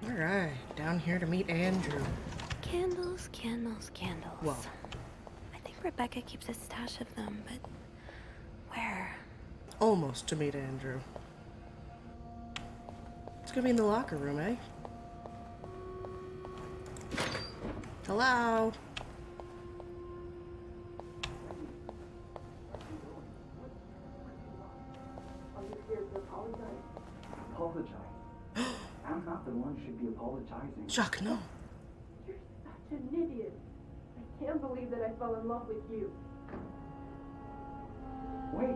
Alright, down here to meet Andrew. Candles, candles, candles. Whoa. I think Rebecca keeps a stash of them, but where? Almost to meet Andrew. It's gonna be in the locker room, eh? Hello? Are you scared to apologize? Apologize? I'm not the one who should be apologizing. Jacques, no. You're such an idiot. I can't believe that I fell in love with you. Wait!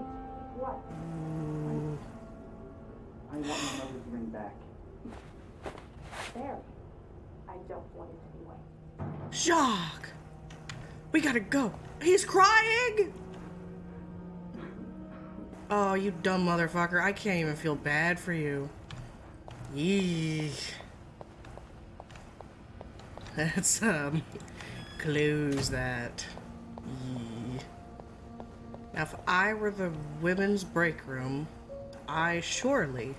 What? I want my mother's ring back. Barry. I don't want it to be white. Jacques! We gotta go. He's crying! Oh, you dumb motherfucker. I can't even feel bad for you. Yee. Let's, close that. Yee. Now, if I were the women's break room, I surely...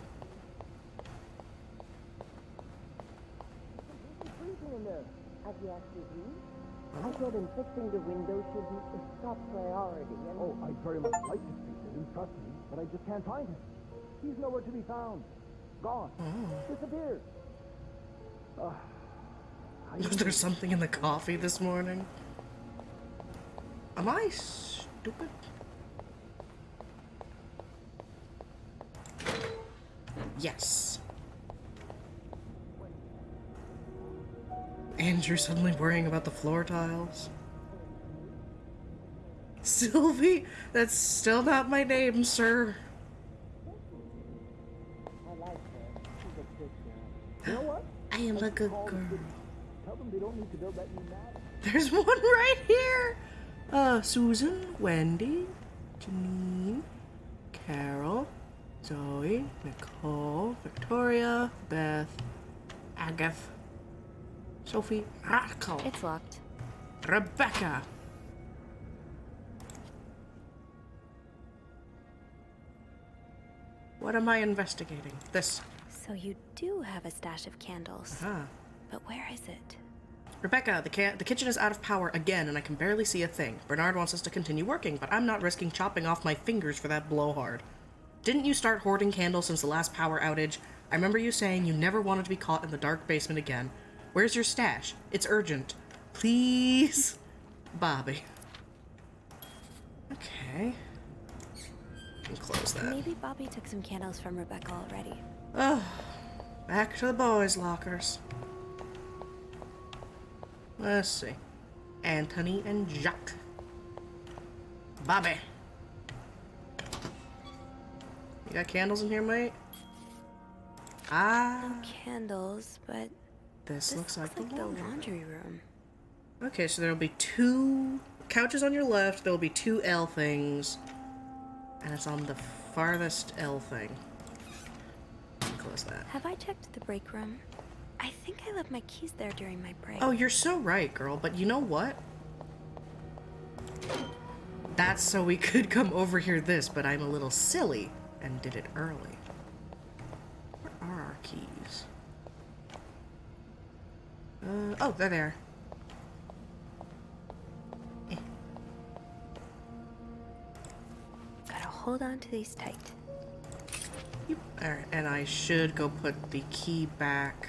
Have you actually read? I told him fixing the window should be a top priority. And Oh, I'd very much like to speak to him, trust me, but I just can't find him. He's nowhere to be found. Gone. Disappeared. Was there something in the coffee this morning? Am I stupid? Yes. Andrew suddenly worrying about the floor tiles. Sylvie? That's still not my name, sir. I like her. She's a good girl. You know what? I am a good Call the girl. city. Tell them they don't need to build that new map. There's one right here. Susan, Wendy, Janine, Carol, Zoe, Nicole, Victoria, Beth, Agatha, Sophie, Rachel, It's locked. Rebecca. What am I investigating? This. So you do have a stash of candles. Huh. But where is it? Rebecca, the kitchen is out of power again, and I can barely see a thing. Bernard wants us to continue working, but I'm not risking chopping off my fingers for that blowhard. Didn't you start hoarding candles since the last power outage? I remember you saying you never wanted to be caught in the dark basement again. Where's your stash? It's urgent. Please? Bobby. Okay. Can close that. Maybe Bobby took some candles from Rebecca already. Oh, back to the boys' lockers. Let's see. Anthony and Jacques. Bobby. You got candles in here, mate? Ah, No candles, but this looks like the the laundry. laundry room. Okay, so there'll be 2 couches on your left. There'll be 2 L things. And it's on the farthest L thing. Close that. Have I checked the break room? I think I left my keys there during my break. Oh, you're so right, girl. But you know what? That's so we could come over here but I'm a little silly and did it early. Where are our keys? Oh, they're there. Eh. Gotta hold on to these tight. Yep. Alright, and I should go put the key back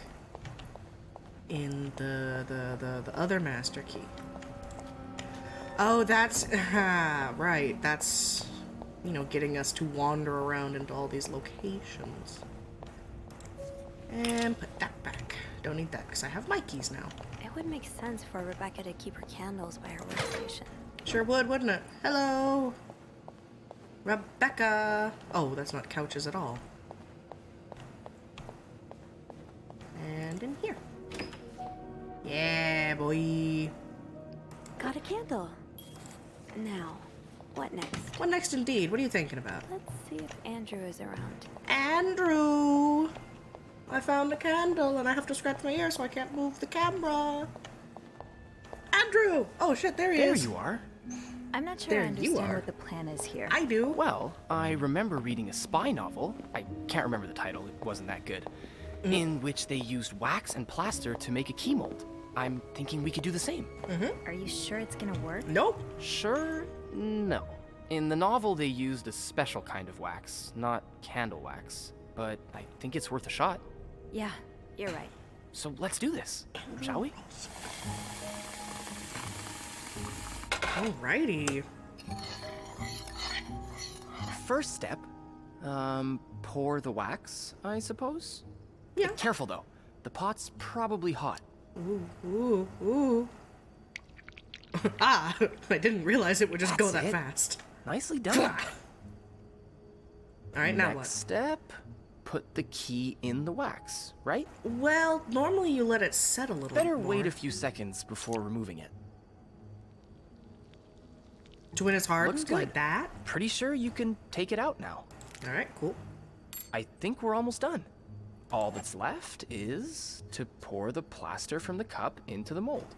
in the other master key. Oh, that's right. That's, you know, getting us to wander around into all these locations. And put that back. Don't need that because I have my keys now. It would make sense for Rebecca to keep her candles by her workstation. Sure would, wouldn't it? Hello, Rebecca. Oh, that's not couches at all. And in here. Yeah, boy. Got a candle. Now, what next? What next indeed? What are you thinking about? Let's see if Andrew is around. Andrew! I found a candle and I have to scratch my ear so I can't move the camera. Andrew! Oh shit, there he There is. you are. I'm not sure There I you understand are. what the plan is here. I do. Well, I remember reading a spy novel. I can't remember the title, it wasn't that good. in which they used wax and plaster to make a key mold. I'm thinking we could do the same. Are you sure it's gonna work? Nope. Sure? No. In the novel, they used a special kind of wax, not candle wax. But I think it's worth a shot. Yeah, you're right. So let's do this, shall we? Alrighty. First step, pour the wax, I suppose? Yeah. Careful though, the pot's probably hot. Ooh. Ah, I didn't realize it would just go That's that it. fast. Nicely done. Alright, now Next what? step, put the key in the wax, right? Well, normally you let it set a little Better bit more. wait a few seconds before removing it. To when it's hardened Looks good. like that? Pretty sure you can take it out now. Alright, cool. I think we're almost done. All that's left is to pour the plaster from the cup into the mold.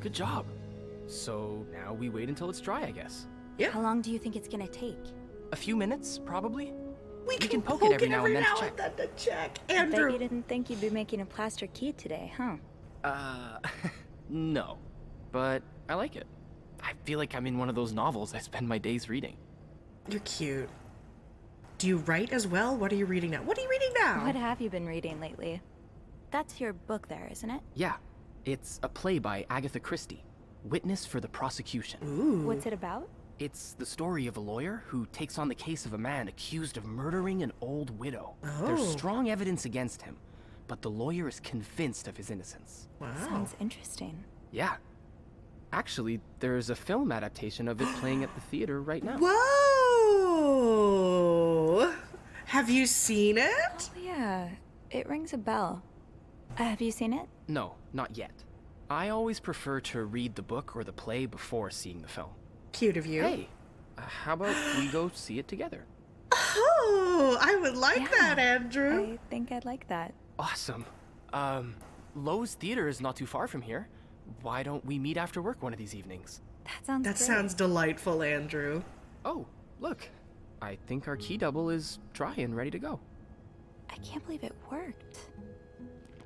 Good job. So now we wait until it's dry, I guess. Yeah. How long do you think it's gonna take? A few minutes, probably. We can poke it every now and then to check. I bet you Andrew. didn't think you'd be making a plaster key today, huh? No. But I like it. I feel like I'm in one of those novels I spend my days reading. You're cute. Do you write as well? What are you reading now? What are you reading now? What have you been reading lately? That's your book there, isn't it? Yeah. It's a play by Agatha Christie, Witness for the Prosecution. Ooh. What's it about? It's the story of a lawyer who takes on the case of a man accused of murdering an old widow. There's Oh. strong evidence against him, but the lawyer is convinced of his innocence. Wow. Sounds interesting. Yeah. Actually, there's a film adaptation of it playing at the theater right now. Whoa! Have you seen it? Oh yeah, it rings a bell. Have you seen it? No, not yet. I always prefer to read the book or the play before seeing the film. Cute of you. Hey, how about we go see it together? Oh, I would like that, Andrew. I think I'd like that. Awesome. Lowe's Theater is not too far from here. Why don't we meet after work one of these evenings? That sounds That great. sounds delightful, Andrew. Oh, look. I think our key double is dry and ready to go. I can't believe it worked.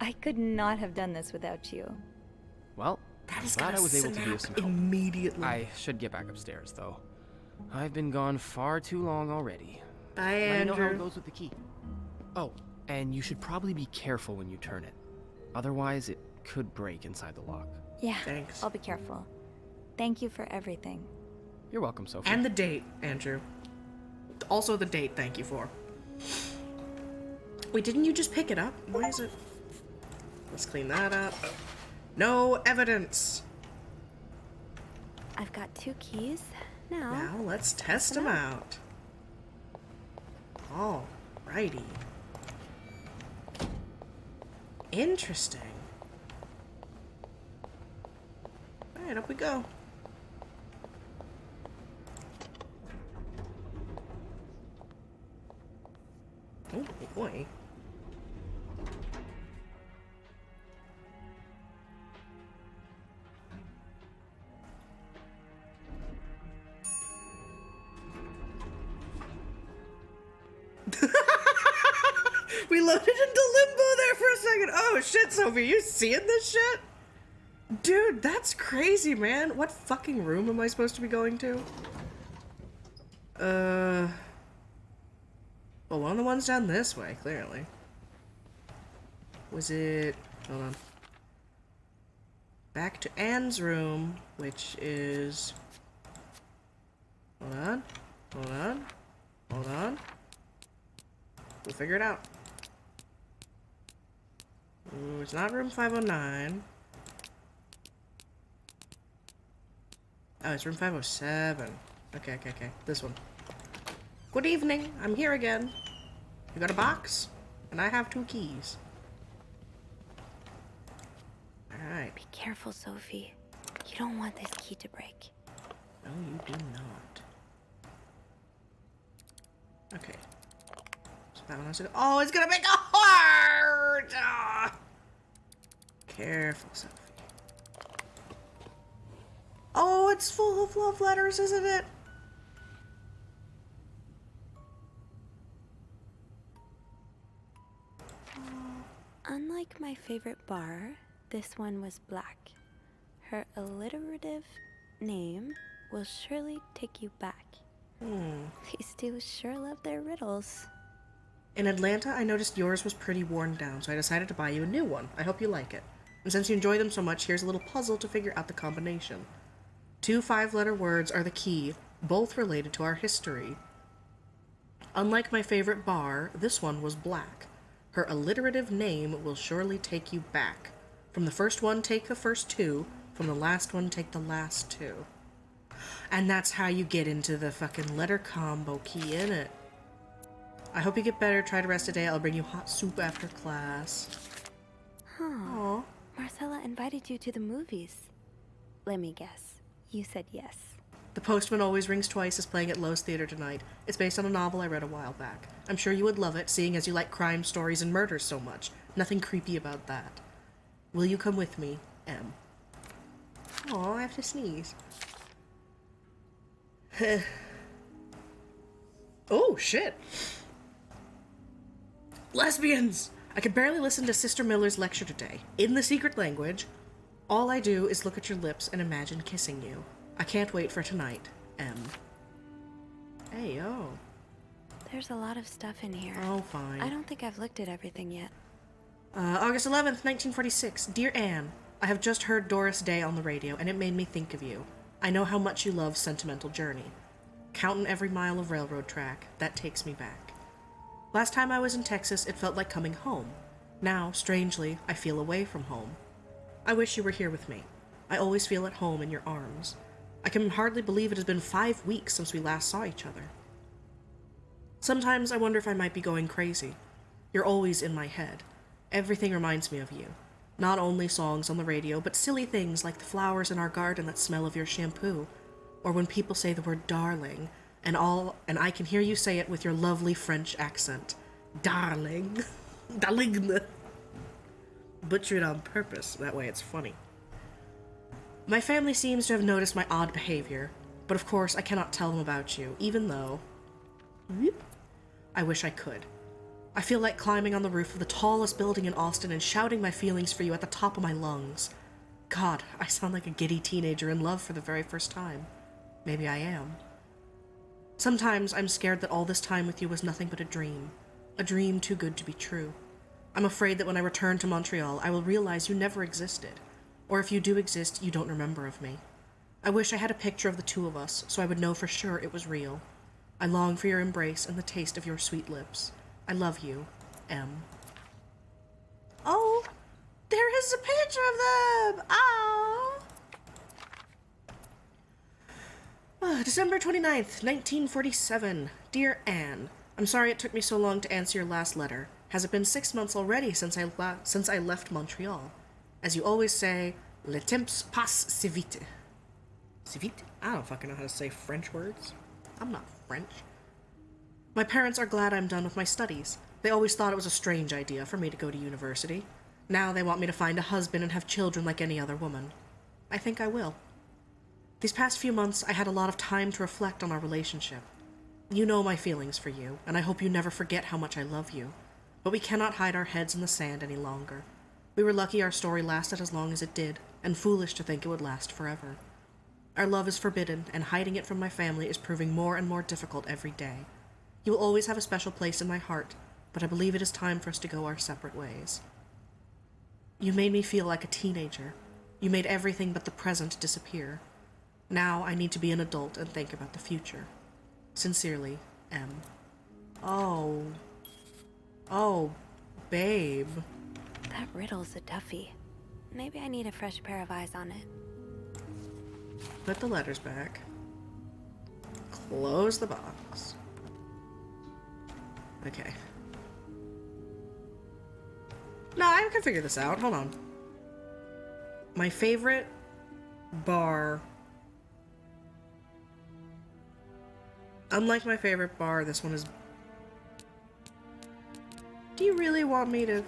I could not have done this without you. Well, That is glad gonna I was able to be of snap some help. immediately. I should get back upstairs, though. I've been gone far too long already. Bye, Let me know how it Andrew. goes with the key. Oh, and you should probably be careful when you turn it. Otherwise, it could break inside the lock. Yeah, Thanks. I'll be careful. Thank you for everything. You're welcome, Sophie. And the date, Andrew. Also the date, thank you for. Wait, didn't you just pick it up? Why is it... Let's clean that up. No evidence. I've got 2 keys now. Now let's test them out. Alrighty. Interesting. Alright, up we go. Oh boy. We loaded into limbo there for a second. Oh shit, Sophie, you seeing this shit? Dude, that's crazy, man. What fucking room am I supposed to be going to? Well, one of the ones down this way, clearly. Was it... Hold on. Back to Anne's room, which is... Hold on. Hold on. Hold on. We'll figure it out. Ooh, it's not room 509. Oh, it's room 507. Okay. This one. Good evening. I'm here again. You got a box? And I have 2 keys. Alright. Be careful, Sophie. You don't want this key to break. No, you do not. Okay. So that one has to go. Oh, it's gonna make a heart! Ah. Careful, Sophie. Oh, it's full of love letters, isn't it? my favorite bar, this one was black. Her alliterative name will surely take you back. These two sure love their riddles. In Atlanta, I noticed yours was pretty worn down, so I decided to buy you a new one. I hope you like it. And since you enjoy them so much, here's a little puzzle to figure out the combination. 2 5-letter words are the key, both related to our history. Unlike my favorite bar, this one was black. Her alliterative name will surely take you back. From the first one, take the first 2. From the last one, take the last 2. And that's how you get into the fucking letter combo key, innit? I hope you get better. Try to rest today. I'll bring you hot soup after class. Aww. Marcella invited you to the movies. Let me guess. You said yes. The Postman Always Rings Twice is playing at Lowe's Theater tonight. It's based on a novel I read a while back. I'm sure you would love it, seeing as you like crime stories and murders so much. Nothing creepy about that. Will you come with me, M? Aw, I have to sneeze. Oh, shit. Lesbians! I could barely listen to Sister Miller's lecture today. In the secret language, all I do is look at your lips and imagine kissing you. I can't wait for tonight, M. Hey, yo. There's a lot of stuff in here. Oh, fine. I don't think I've looked at everything yet. August 11th, 1946. Dear Anne, I have just heard Doris Day on the radio, and it made me think of you. I know how much you love Sentimental Journey. Counting every mile of railroad track, that takes me back. Last time I was in Texas, it felt like coming home. Now, strangely, I feel away from home. I wish you were here with me. I always feel at home in your arms. I can hardly believe it has been 5 weeks since we last saw each other. Sometimes I wonder if I might be going crazy. You're always in my head. Everything reminds me of you. Not only songs on the radio, but silly things like the flowers in our garden that smell of your shampoo, or when people say the word darling, and I can hear you say it with your lovely French accent. Darling. Darling. Butcher it on purpose, that way it's funny. My family seems to have noticed my odd behavior, but of course I cannot tell them about you, even though... I wish I could. I feel like climbing on the roof of the tallest building in Austin and shouting my feelings for you at the top of my lungs. God, I sound like a giddy teenager in love for the very first time. Maybe I am. Sometimes I'm scared that all this time with you was nothing but a dream too good to be true. I'm afraid that when I return to Montreal, I will realize you never existed, or if you do exist, you don't remember of me. I wish I had a picture of the two of us, so I would know for sure it was real. I long for your embrace and the taste of your sweet lips. I love you, M. Oh, there is a picture of them! Oh! December 29th, 1947. Dear Anne, I'm sorry it took me so long to answer your last letter. Has it been 6 months already since I left Montreal? As you always say, le temps passe si vite. Si vite? I don't fucking know how to say French words. I'm not French. My parents are glad I'm done with my studies. They always thought it was a strange idea for me to go to university. Now they want me to find a husband and have children like any other woman. I think I will. These past few months, I had a lot of time to reflect on our relationship. You know my feelings for you, and I hope you never forget how much I love you. But we cannot hide our heads in the sand any longer. We were lucky our story lasted as long as it did, and foolish to think it would last forever. Our love is forbidden, and hiding it from my family is proving more and more difficult every day. You will always have a special place in my heart, but I believe it is time for us to go our separate ways. You made me feel like a teenager. You made everything but the present disappear. Now I need to be an adult and think about the future. Sincerely, M. Oh. Oh, babe. That riddle's a toughie. Maybe I need a fresh pair of eyes on it. Put the letters back. Close the box. Okay. No, I can figure this out. Hold on. My favorite bar. Unlike my favorite bar, this one is... Do you really want me to...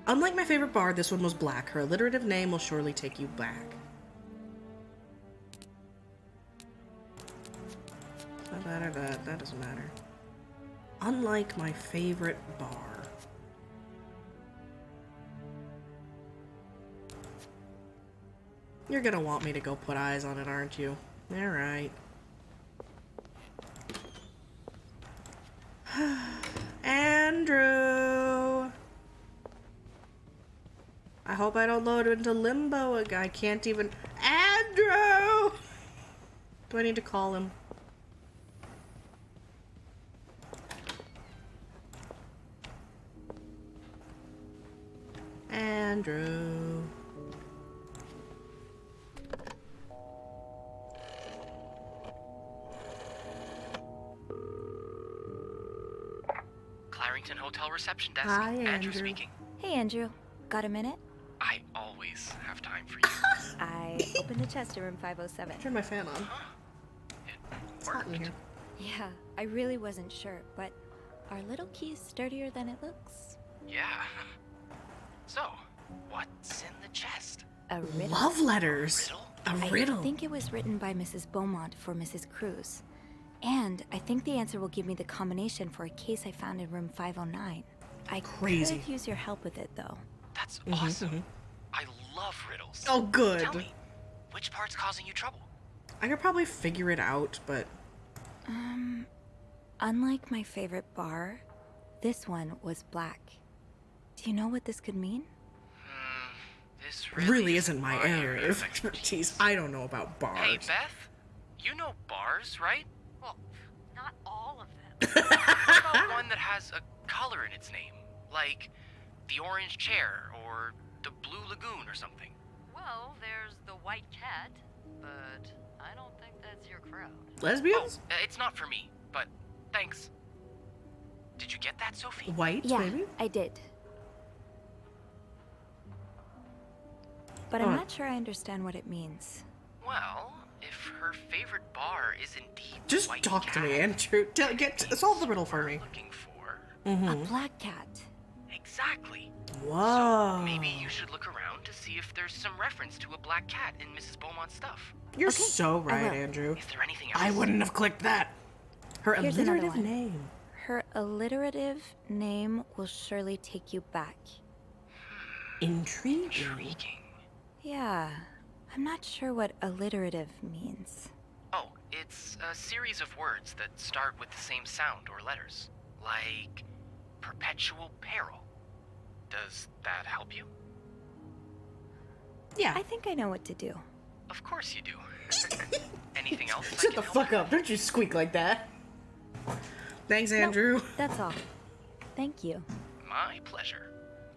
Unlike my favorite bar, this one was black. Her alliterative name will surely take you back. Does that matter? That doesn't matter. Unlike my favorite bar. You're gonna want me to go put eyes on it, aren't you? Alright. Andrew! I hope I don't load into limbo again. I can't even... Andrew! Do I need to call him? Andrew. Clarington Hotel reception desk. Hi, Andrew Andrew. speaking. Hey, Andrew. Got a minute? I always have time for you. I opened the chest in room 507. Turn my fan on. It's hot in here. Yeah, I really wasn't sure, but are little keys sturdier than it looks? Yeah. So, what's in the chest? A riddle. Love letters. A riddle. I think it was written by Mrs. Beaumont for Mrs. Cruz. And I think the answer will give me the combination for a case I found in room 509. I Crazy. could use your help with it, though. That's awesome. I love riddles. Oh, good. Tell me, which part's causing you trouble? I could probably figure it out, but Unlike my favorite bar, this one was black. Do you know what this could mean? This really isn't my area area of expertise. I don't know about bars. Hey, Beth, you know bars, right? Well, not all of them. What about one that has a color in its name? Like the orange chair or the blue lagoon or something? Well, there's the white cat, but I don't think that's your crowd. Lesbians? It's not for me, but thanks. Did you get that, Sophie? White, Yeah, maybe? I did. But I'm not sure I understand what it means. Well, if her favorite bar is indeed the Just white talk to me, cat, Andrew. Solve the riddle for we're me. looking for A black cat. exactly. Whoa. So maybe you should look around to see if there's some reference to a black cat in Mrs. Beaumont's stuff. You're Okay, so I right, will. Andrew. Is there anything else? I wouldn't have clicked that. Her Here's another alliterative one. name. Her alliterative name will surely take you back. Intriguing. Intriguing. Yeah, I'm not sure what alliterative means. Oh, it's a series of words that start with the same sound or letters. Like perpetual peril. Does that help you? Yeah. I think I know what to do. Of course you do. Anything else? I Shut can the help fuck up. Don't you squeak like that. Thanks, Andrew. Nope, that's all. Thank you. My pleasure.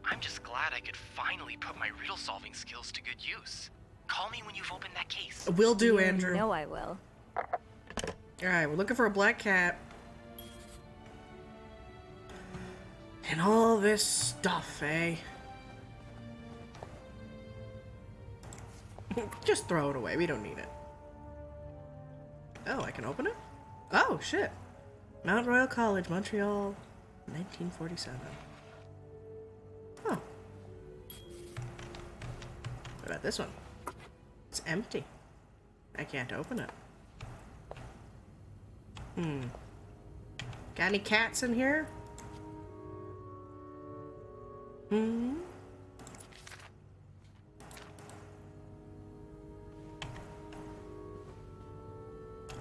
I'm just glad I could finally put my riddle solving skills to good use. Call me when you've opened that case. Will do, You Andrew. know I will. Alright, we're looking for a black cat. And all this stuff, eh? Just throw it away. We don't need it. Oh, I can open it? Oh, shit. Mount Royal College, Montreal, 1947. Oh. What about this one? It's empty. I can't open it. Got any cats in here?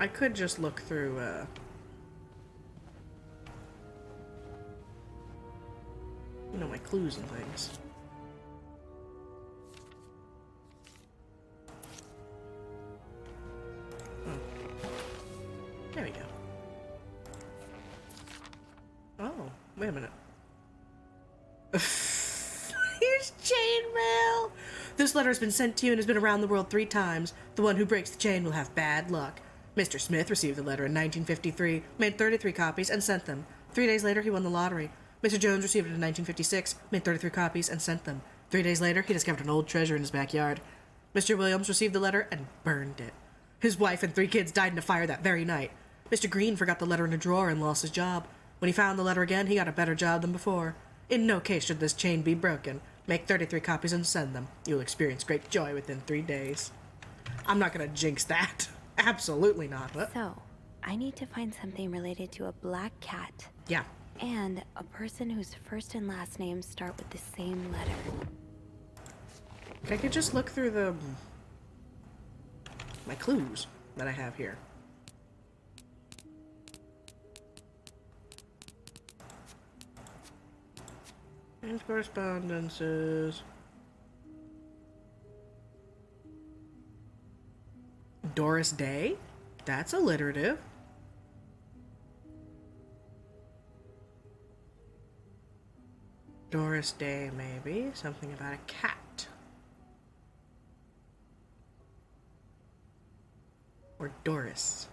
I could just look through, you know, my clues and things. There we go. Oh, wait a minute. Here's chainmail! This letter has been sent to you and has been around the world 3 times. The one who breaks the chain will have bad luck. Mr. Smith received the letter in 1953, made 33 copies, and sent them. 3 days later, he won the lottery. Mr. Jones received it in 1956, made 33 copies, and sent them. 3 days later, he discovered an old treasure in his backyard. Mr. Williams received the letter and burned it. His wife and 3 kids died in a fire that very night. Mr. Green forgot the letter in a drawer and lost his job. When he found the letter again, he got a better job than before. In no case should this chain be broken. Make 33 copies and send them. You'll experience great joy within 3 days. I'm not gonna jinx that. Absolutely not. What? So, I need to find something related to a black cat Yeah. and a person whose first and last names start with the same letter. I could just look through the my clues that I have here. And correspondences. Doris Day? That's alliterative. Doris Day, maybe. Something about a cat. Or Doris.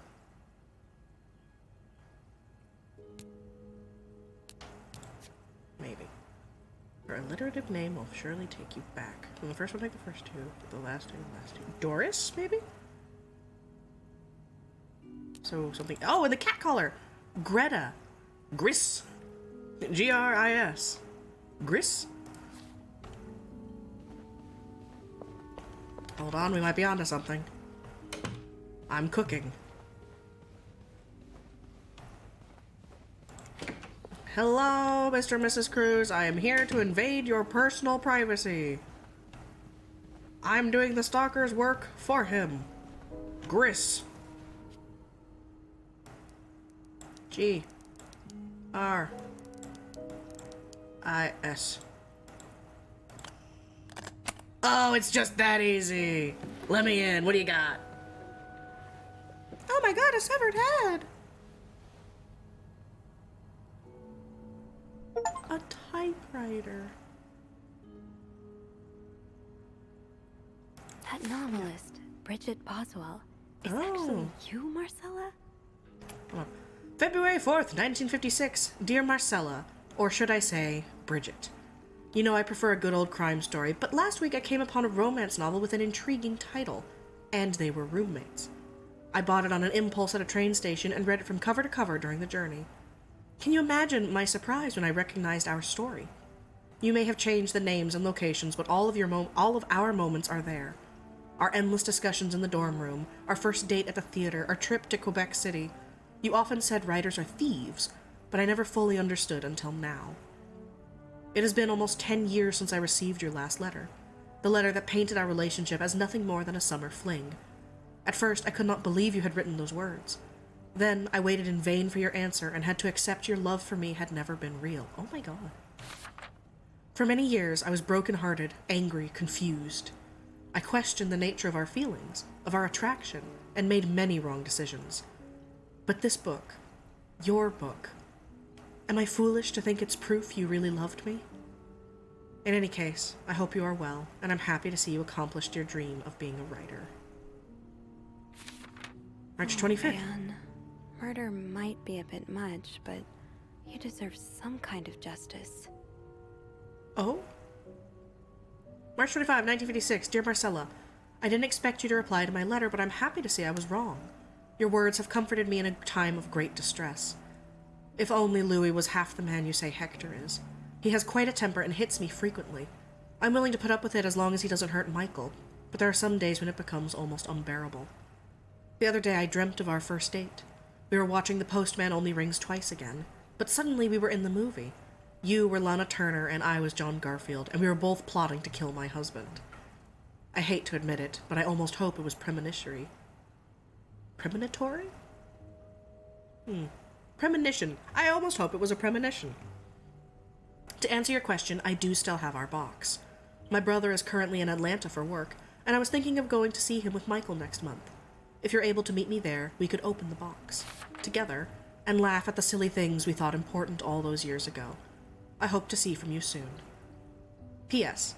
Maybe. Her alliterative name will surely take you back. From the first one, take the first two. The last two, the last two. Doris, maybe? So something. Oh, and the cat collar! Greta. Gris. Gris. Gris? Hold on, we might be onto something. I'm cooking. Hello, Mr. and Mrs. Cruz. I am here to invade your personal privacy. I'm doing the stalker's work for him. Gris. G. R. I. S. Oh, it's just that easy. Let me in. What do you got? Oh my god, a severed head. A typewriter. That novelist, Bridget Boswell, is actually you, Marcella? Hold on. February 4th, 1956. Dear Marcella, or should I say, Bridget. You know I prefer a good old crime story, but last week I came upon a romance novel with an intriguing title, and they were roommates. I bought it on an impulse at a train station and read it from cover to cover during the journey. Can you imagine my surprise when I recognized our story? You may have changed the names and locations, but all of our moments are there. Our endless discussions in the dorm room, our first date at the theater, our trip to Quebec City. You often said writers are thieves, but I never fully understood until now. It has been almost 10 years since I received your last letter, the letter that painted our relationship as nothing more than a summer fling. At first, I could not believe you had written those words. Then, I waited in vain for your answer and had to accept your love for me had never been real. Oh my god. For many years, I was broken-hearted, angry, confused. I questioned the nature of our feelings, of our attraction, and made many wrong decisions. But this book, your book, am I foolish to think it's proof you really loved me? In any case, I hope you are well, and I'm happy to see you accomplished your dream of being a writer. March 25th. Man. Murder might be a bit much, but you deserve some kind of justice. Oh? March 25, 1956. Dear Marcella, I didn't expect you to reply to my letter, but I'm happy to say I was wrong. Your words have comforted me in a time of great distress. If only Louis was half the man you say Hector is. He has quite a temper and hits me frequently. I'm willing to put up with it as long as he doesn't hurt Michael, but there are some days when it becomes almost unbearable. The other day I dreamt of our first date. We were watching The Postman Only Rings Twice again, but suddenly we were in the movie. You were Lana Turner and I was John Garfield, and we were both plotting to kill my husband. I hate to admit it, but I almost hope it was premonitory. Premonitory? Premonition. I almost hope it was a premonition. To answer your question, I do still have our box. My brother is currently in Atlanta for work, and I was thinking of going to see him with Michael next month. If you're able to meet me there, we could open the box, together, and laugh at the silly things we thought important all those years ago. I hope to see from you soon. P.S.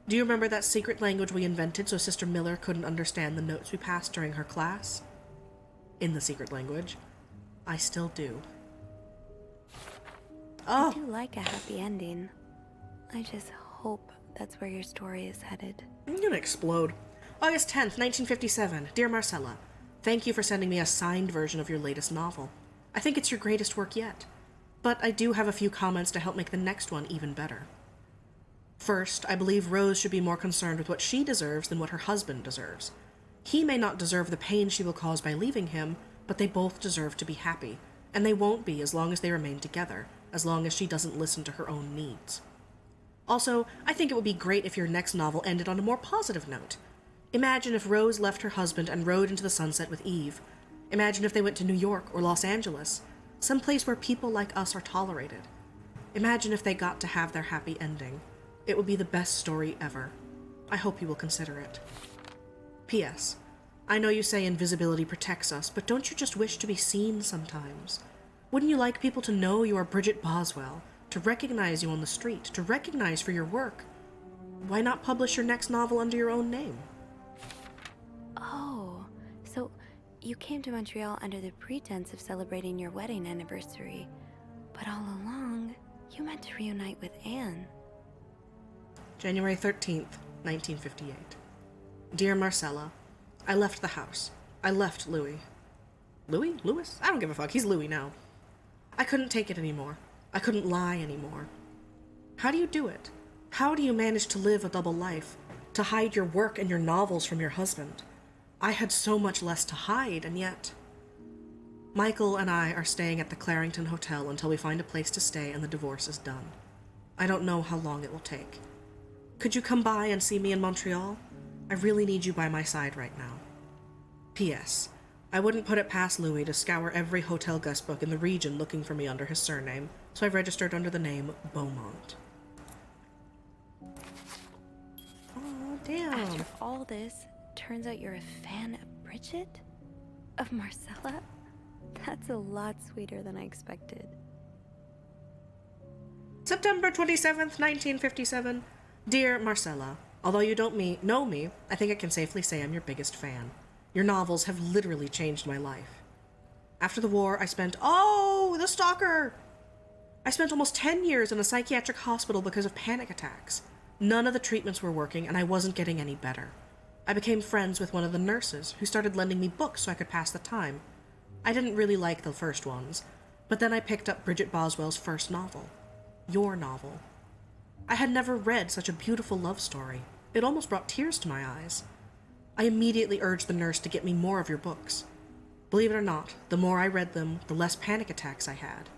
Do you remember that secret language we invented so Sister Miller couldn't understand the notes we passed during her class? In the secret language. I still do. I do like a happy ending. I just hope that's where your story is headed. I'm gonna explode. August 10th, 1957. Dear Marcella, thank you for sending me a signed version of your latest novel. I think it's your greatest work yet. But I do have a few comments to help make the next one even better. First, I believe Rose should be more concerned with what she deserves than what her husband deserves. He may not deserve the pain she will cause by leaving him, but they both deserve to be happy, and they won't be as long as they remain together, as long as she doesn't listen to her own needs. Also, I think it would be great if your next novel ended on a more positive note. Imagine if Rose left her husband and rode into the sunset with Eve. Imagine if they went to New York or Los Angeles, someplace where people like us are tolerated. Imagine if they got to have their happy ending. It would be the best story ever. I hope you will consider it. P.S. I know you say invisibility protects us, but don't you just wish to be seen sometimes? Wouldn't you like people to know you are Bridget Boswell, to recognize you on the street, to recognize for your work? Why not publish your next novel under your own name? Oh, so you came to Montreal under the pretense of celebrating your wedding anniversary, but all along, you meant to reunite with Anne. January 13th, 1958. Dear Marcella, I left the house. I left Louis. Louis? Louis? I don't give a fuck. He's Louis now. I couldn't take it anymore. I couldn't lie anymore. How do you do it? How do you manage to live a double life? To hide your work and your novels from your husband? I had so much less to hide, and yet... Michael and I are staying at the Clarington Hotel until we find a place to stay and the divorce is done. I don't know how long it will take. Could you come by and see me in Montreal? I really need you by my side right now. P.S. I wouldn't put it past Louis to scour every hotel guest book in the region looking for me under his surname, so I've registered under the name Beaumont. Oh, damn. After all this, turns out you're a fan of Bridget? Of Marcella? That's a lot sweeter than I expected. September 27th, 1957. Dear Marcella, although you don't know me, I think I can safely say I'm your biggest fan. Your novels have literally changed my life. After the war, I spent the stalker! I spent almost 10 years in a psychiatric hospital because of panic attacks. None of the treatments were working, and I wasn't getting any better. I became friends with one of the nurses, who started lending me books so I could pass the time. I didn't really like the first ones, but then I picked up Bridget Boswell's first novel. Your novel. I had never read such a beautiful love story. It almost brought tears to my eyes. I immediately urged the nurse to get me more of your books. Believe it or not, the more I read them, the less panic attacks I had.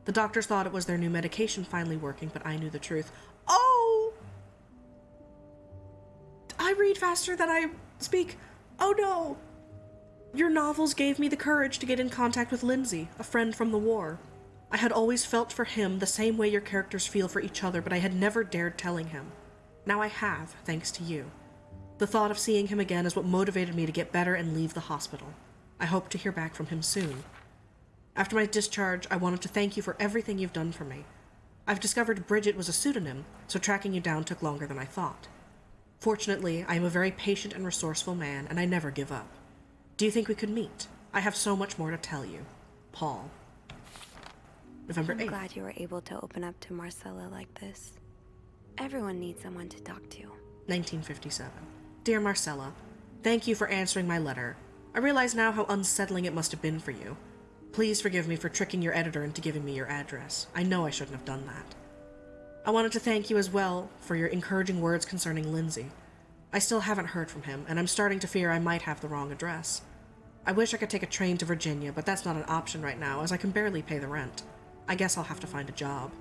The doctors thought it was their new medication finally working, but I knew the truth. Oh! I read faster than I speak. Oh no! Your novels gave me the courage to get in contact with Lindsay, a friend from the war. I had always felt for him the same way your characters feel for each other, but I had never dared telling him. Now I have, thanks to you. The thought of seeing him again is what motivated me to get better and leave the hospital. I hope to hear back from him soon. After my discharge, I wanted to thank you for everything you've done for me. I've discovered Bridget was a pseudonym, so tracking you down took longer than I thought. Fortunately, I am a very patient and resourceful man, and I never give up. Do you think we could meet? I have so much more to tell you. Paul. November 8th. I'm glad you were able to open up to Marcella like this. Everyone needs someone to talk to. 1957. Dear Marcella, thank you for answering my letter. I realize now how unsettling it must have been for you. Please forgive me for tricking your editor into giving me your address. I know I shouldn't have done that. I wanted to thank you as well for your encouraging words concerning Lindsay. I still haven't heard from him, and I'm starting to fear I might have the wrong address. I wish I could take a train to Virginia, but that's not an option right now, as I can barely pay the rent. I guess I'll have to find a job.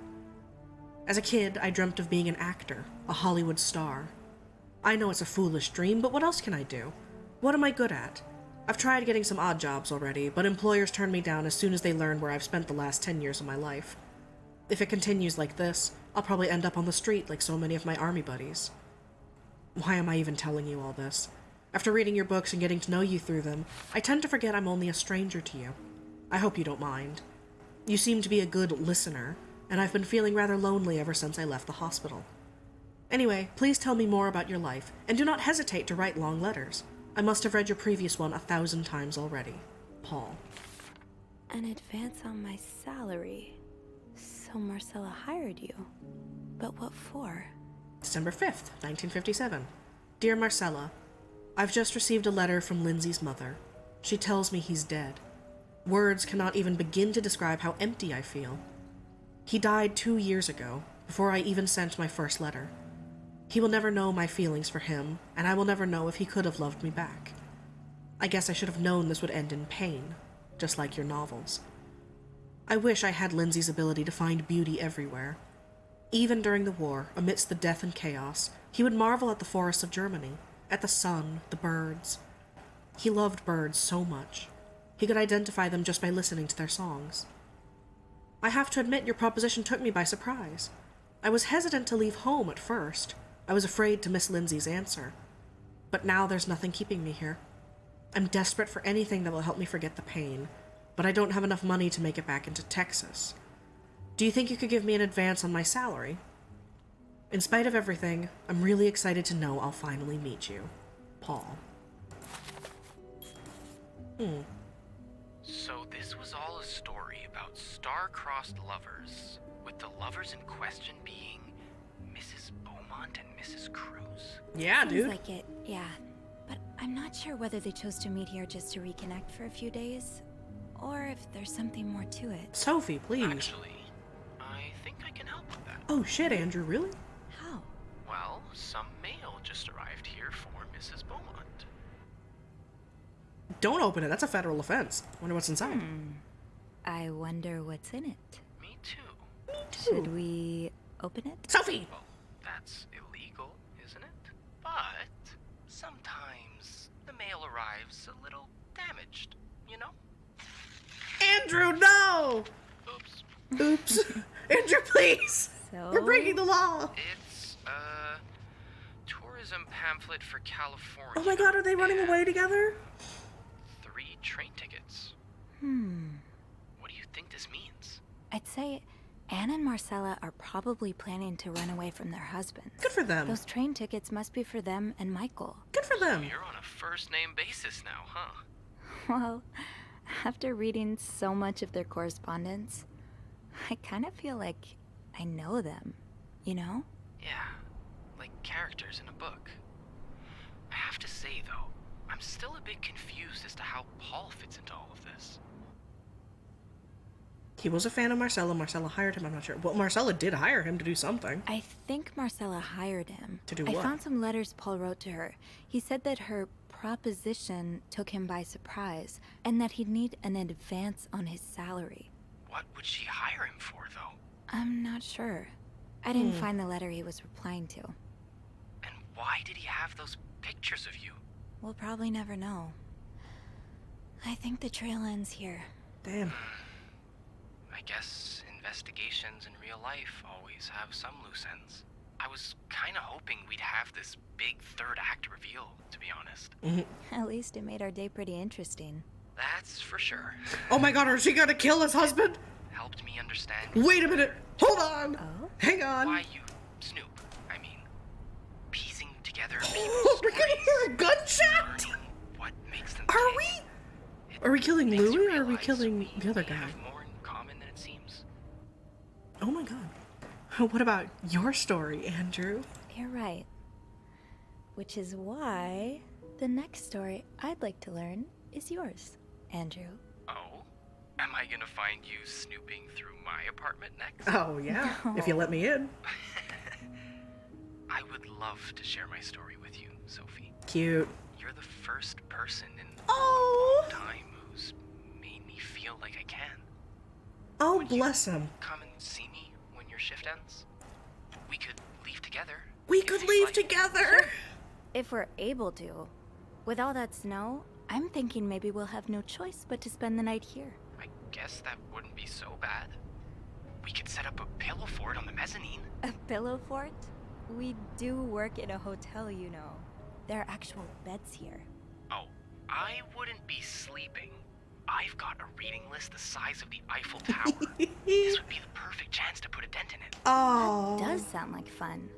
As a kid, I dreamt of being an actor, a Hollywood star. I know it's a foolish dream, but what else can I do? What am I good at? I've tried getting some odd jobs already, but employers turn me down as soon as they learn where I've spent the last 10 years of my life. If it continues like this, I'll probably end up on the street like so many of my army buddies. Why am I even telling you all this? After reading your books and getting to know you through them, I tend to forget I'm only a stranger to you. I hope you don't mind. You seem to be a good listener, and I've been feeling rather lonely ever since I left the hospital. Anyway, please tell me more about your life, and do not hesitate to write long letters. I must have read your previous one 1,000 times already. Paul. An advance on my salary. So Marcella hired you. But what for? December 5th, 1957. Dear Marcella, I've just received a letter from Lindsay's mother. She tells me he's dead. Words cannot even begin to describe how empty I feel. He died 2 years ago, before I even sent my first letter. He will never know my feelings for him, and I will never know if he could have loved me back. I guess I should have known this would end in pain, just like your novels. I wish I had Lindsay's ability to find beauty everywhere. Even during the war, amidst the death and chaos, he would marvel at the forests of Germany, at the sun, the birds. He loved birds so much. He could identify them just by listening to their songs. I have to admit your proposition took me by surprise. I was hesitant to leave home at first. I was afraid to miss Lindsay's answer. But now there's nothing keeping me here. I'm desperate for anything that will help me forget the pain, but I don't have enough money to make it back into Texas. Do you think you could give me an advance on my salary? In spite of everything, I'm really excited to know I'll finally meet you. Paul. So this was all a story about star-crossed lovers, with the lovers in question being Mrs. Beaumont and Mrs. Cruz? Yeah, Seems dude. like it, yeah. But I'm not sure whether they chose to meet here just to reconnect for a few days, or if there's something more to it. Sophie, please. Actually, I think I can help with that. Oh shit, Andrew, really? How? Well, some mail just arrived here for Mrs. Beaumont. Don't open it, that's a federal offense. Wonder what's inside. I wonder what's in it. Me too. Should we open it? Sophie! Well, that's illegal, isn't it? But sometimes the mail arrives a little damaged, you know? Andrew, no! Oops. Oops. Andrew, please! So? We're breaking the law! It's a tourism pamphlet for California. Oh my god, are they running away together? 3 train tickets. What do you think this means? I'd say Anne and Marcella are probably planning to run away from their husbands. Good for them. Those train tickets must be for them and Michael. Good for them. You're on a first-name basis now, huh? Well, after reading so much of their correspondence, I kind of feel like I know them, you know? Yeah, like characters in a book. I have to say, though, I'm still a bit confused as to how Paul fits into all of this. He was a fan of Marcella. Marcella hired him, I'm not sure. Well, Marcella did hire him to do something. I think Marcella hired him. To do I what? found some letters Paul wrote to her. He said that her proposition took him by surprise, and that he'd need an advance on his salary. What would she hire him for, though? I'm not sure. I didn't find the letter he was replying to. And why did he have those pictures of you? We'll probably never know. I think the trail ends here. Damn. I guess investigations in real life always have some loose ends. I was kind of hoping we'd have this big third act reveal, to be honest. At least it made our day pretty interesting. That's for sure. Oh my god, are she gonna kill his husband? Helped me understand Wait a minute! Hold on! Oh? Hang on! why you snoop. I mean, piecing together We're people's gonna stories, hear a gunshot! learning what makes them Are tick. we? Are we killing Makes you Louie or are we realize killing we the other may guy? have more in common than it seems. Oh my god. What about your story, Andrew? You're right. Which is why the next story I'd like to learn is yours, Andrew. Oh? Am I gonna find you snooping through my apartment next? Oh yeah, if you let me in. I would love to share my story with you, Sophie. Cute. You're the first person in Oh! time who's made me feel like I can. Oh, Would you bless him. come and see me when your shift ends? We could leave together. We if could you'd leave like. together! If we're able to. With all that snow, I'm thinking maybe we'll have no choice but to spend the night here. I guess that wouldn't be so bad. We could set up a pillow fort on the mezzanine. A pillow fort? We do work in a hotel, you know. There are actual beds here. Oh, I wouldn't be sleeping. I've got a reading list the size of the Eiffel Tower. This would be the perfect chance to put a dent in it. Oh. Does sound like fun.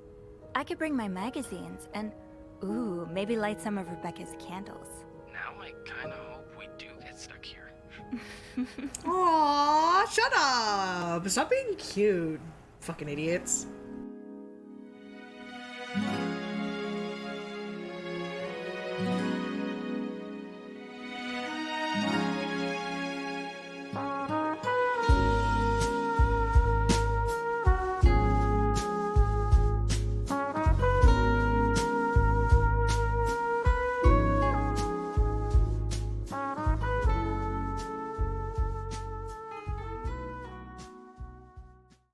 I could bring my magazines and, ooh, maybe light some of Rebecca's candles. Now I kinda hope we do get stuck here. Aw, shut up! Stop being cute, fucking idiots.